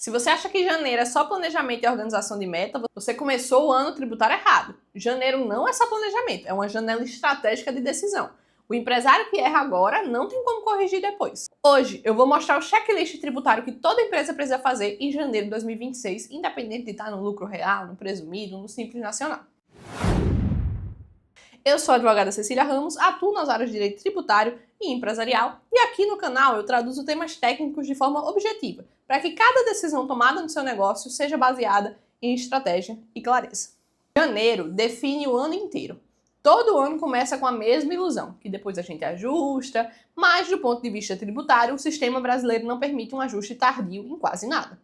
Se você acha que janeiro é só planejamento e organização de meta, você começou o ano tributário errado. Janeiro não é só planejamento, é uma janela estratégica de decisão. O empresário que erra agora não tem como corrigir depois. Hoje eu vou mostrar o checklist tributário que toda empresa precisa fazer em janeiro de 2026, independente de estar no lucro real, no presumido, no Simples Nacional. Eu sou a advogada Cecília Ramos, atuo nas áreas de direito tributário e empresarial e aqui no canal eu traduzo temas técnicos de forma objetiva, para que cada decisão tomada no seu negócio seja baseada em estratégia e clareza. Janeiro define o ano inteiro. Todo ano começa com a mesma ilusão, que depois a gente ajusta, mas do ponto de vista tributário, o sistema brasileiro não permite um ajuste tardio em quase nada.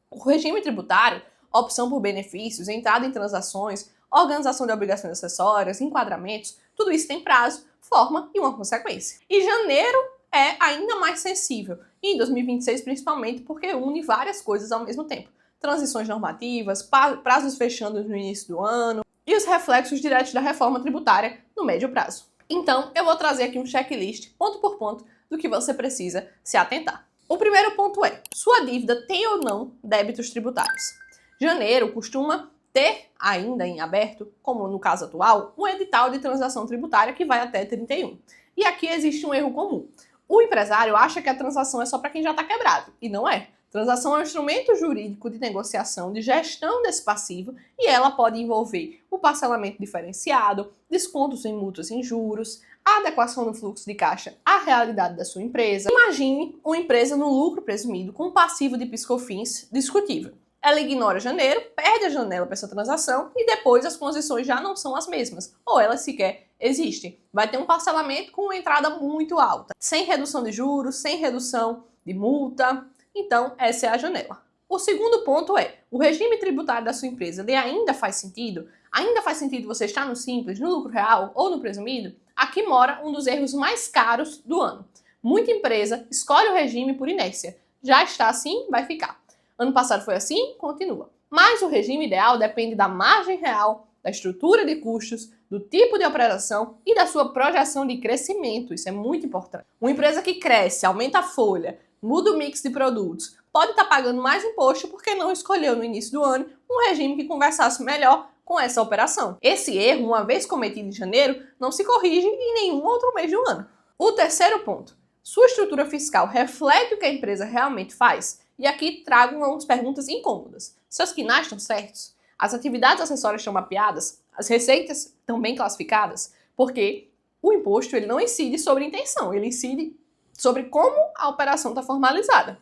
O regime tributário, opção por benefícios, entrada em transações, organização de obrigações acessórias, enquadramentos, tudo isso tem prazo, forma e uma consequência. E janeiro é ainda mais sensível, e em 2026 principalmente porque une várias coisas ao mesmo tempo. Transições normativas, prazos fechando no início do ano e os reflexos diretos da reforma tributária no médio prazo. Então, eu vou trazer aqui um checklist, ponto por ponto, do que você precisa se atentar. O primeiro ponto é, sua dívida tem ou não débitos tributários? Janeiro costuma ter ainda em aberto, como no caso atual, um edital de transação tributária que vai até 31. E aqui existe um erro comum. O empresário acha que a transação é só para quem já está quebrado, e não é. Transação é um instrumento jurídico de negociação, de gestão desse passivo, e ela pode envolver o parcelamento diferenciado, descontos em multas em juros, a adequação do fluxo de caixa à realidade da sua empresa. Imagine uma empresa no lucro presumido com um passivo de PIS/COFINS discutível. Ela ignora janeiro, perde a janela para essa transação e depois as condições já não são as mesmas, ou elas sequer existem. Vai ter um parcelamento com uma entrada muito alta, sem redução de juros, sem redução de multa. Então, essa é a janela. O segundo ponto é, o regime tributário da sua empresa ele ainda faz sentido? Ainda faz sentido você estar no Simples, no lucro real ou no presumido? Aqui mora um dos erros mais caros do ano. Muita empresa escolhe o regime por inércia. Já está assim, vai ficar. Ano passado foi assim, continua. Mas o regime ideal depende da margem real, da estrutura de custos, do tipo de operação e da sua projeção de crescimento. Isso é muito importante. Uma empresa que cresce, aumenta a folha, muda o mix de produtos, pode estar pagando mais imposto porque não escolheu no início do ano um regime que conversasse melhor com essa operação. Esse erro, uma vez cometido em janeiro, não se corrige em nenhum outro mês do ano. O terceiro ponto. Sua estrutura fiscal reflete o que a empresa realmente faz? E aqui trago umas perguntas incômodas. Seus quinais estão certos? As atividades acessórias estão mapeadas? As receitas estão bem classificadas? Porque o imposto ele não incide sobre a intenção, ele incide sobre como a operação está formalizada.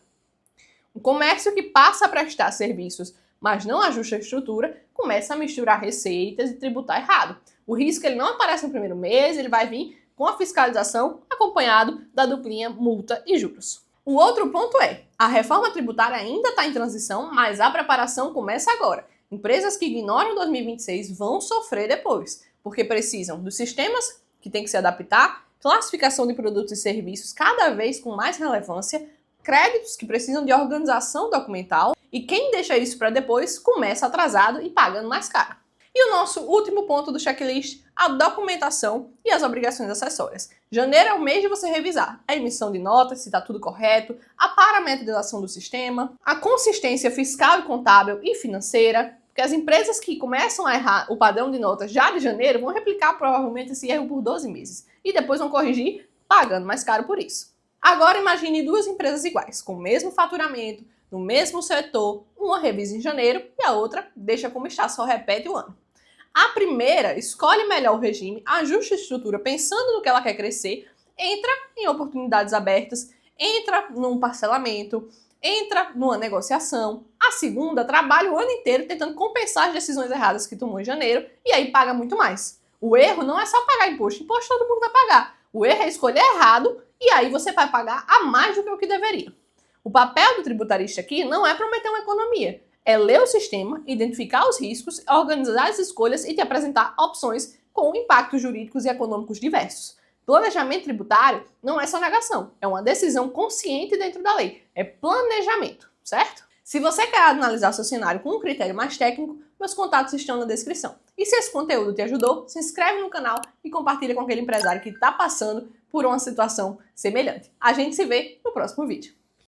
O comércio que passa a prestar serviços, mas não ajusta a estrutura, começa a misturar receitas e tributar errado. O risco ele não aparece no primeiro mês, ele vai vir com a fiscalização acompanhado da duplinha multa e juros. O outro ponto é, a reforma tributária ainda está em transição, mas a preparação começa agora. Empresas que ignoram 2026 vão sofrer depois, porque precisam dos sistemas que tem que se adaptar, classificação de produtos e serviços cada vez com mais relevância, créditos que precisam de organização documental e quem deixa isso para depois começa atrasado e pagando mais caro. E o nosso último ponto do checklist, a documentação e as obrigações acessórias. Janeiro é o mês de você revisar a emissão de notas, se está tudo correto, a parametrização do sistema, a consistência fiscal e contábil e financeira, porque as empresas que começam a errar o padrão de notas já de janeiro vão replicar provavelmente esse erro por 12 meses e depois vão corrigir pagando mais caro por isso. Agora imagine duas empresas iguais, com o mesmo faturamento, no mesmo setor, uma revisa em janeiro e a outra deixa como está, só repete o ano. A primeira escolhe melhor o regime, ajusta a estrutura pensando no que ela quer crescer, entra em oportunidades abertas, entra num parcelamento, entra numa negociação. A segunda trabalha o ano inteiro tentando compensar as decisões erradas que tomou em janeiro e aí paga muito mais. O erro não é só pagar imposto todo mundo vai pagar. O erro é escolher errado e aí você vai pagar a mais do que o que deveria. O papel do tributarista aqui não é prometer uma economia, é ler o sistema, identificar os riscos, organizar as escolhas e te apresentar opções com impactos jurídicos e econômicos diversos. Planejamento tributário não é sonegação, é uma decisão consciente dentro da lei, é planejamento, certo? Se você quer analisar seu cenário com um critério mais técnico, meus contatos estão na descrição. E se esse conteúdo te ajudou, se inscreve no canal e compartilha com aquele empresário que está passando por uma situação semelhante. A gente se vê no próximo vídeo.